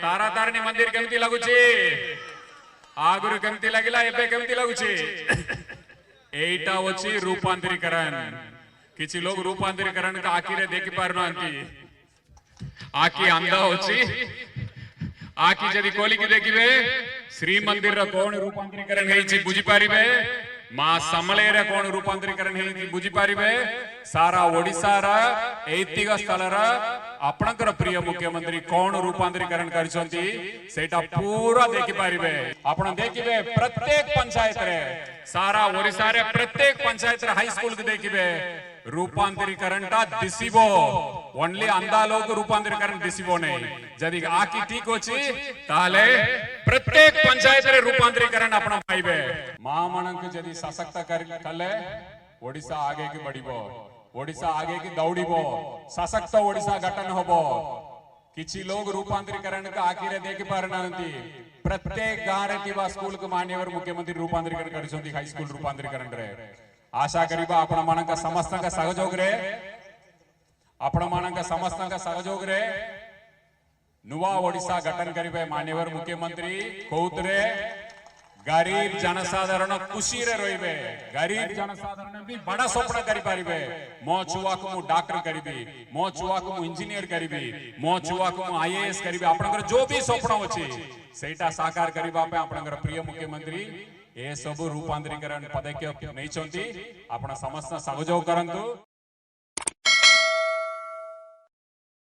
तारातारिणी मंदिर केमती लगुची आगुरु केमती लगिला एबे केमती लगुची एटा वची रूपांतरीकरण किसी लोग रूपांतरीकरण का आखिरे देखि पारुनांती आकी अंदा वची आकी जदि कोली की देखिबे श्री मंदिर रा कोण रूपांतरीकरण हेछि बुझी पारिबे मां समलेर कोण रूपांतरीकरण हेछि बुझी पारिबे सारा ओडिसा रा ऐतिहासिक स्थल रा आपणकर प्रिय मुख्यमंत्री कोण रूपांतरीकरण करछंती सेटा पूरा देखि पारिबे आपण देखिबे प्रत्येक पंचायत रे सारा ओडिसा रे प्रत्येक पंचायत रे हाई स्कूल के देखिबे रूपांतरीकरण टा दिसिबो ओनली अंदा लोग रूपांतरीकरण दिसिबो नहीं जदि आकी ठीक होची ताले प्रत्येक पंचायत रे रूपांतरीकरण आपण पाइबे मां मनक जदि सशक्त कले ओडिसा आगे की बढ़िबो ओडिसा आगे की दौड़िबो सशक्त ओडिसा गठन होबो किछि लोग रूपांतरीकरण का आखिरे देखि पारनांती प्रत्येक गां रे तिबा स्कूल के मान्यवर मुख्यमंत्री रूपांतरीकरण करछंती हाई स्कूल रूपांतरीकरण रे आशा करिबा आपण मानक समस्त का सहयोग रे आपण मानक समस्त का सहयोग रे नुवा ओडिसा गठन करिबे मान्यवर मुख्यमंत्री कौतरे गरीब जनसाधारण खुशी रे रहिबे गरीब जनसाधारण भी बड़ा स्वप्न करि पारिबे मो छुआ को मु डॉक्टर करिबी मो छुआ को मु इंजीनियर करिबी मो छुआ को मु आईएएस करिबी आपनकर जो भी स्वप्न अछि सेटा साकार करिबा पे आपनकर प्रिय मुख्यमंत्री ए सब रूपांतरीकरण पदक्षेप नै छथि आपण समस्त सहयोग करंतु।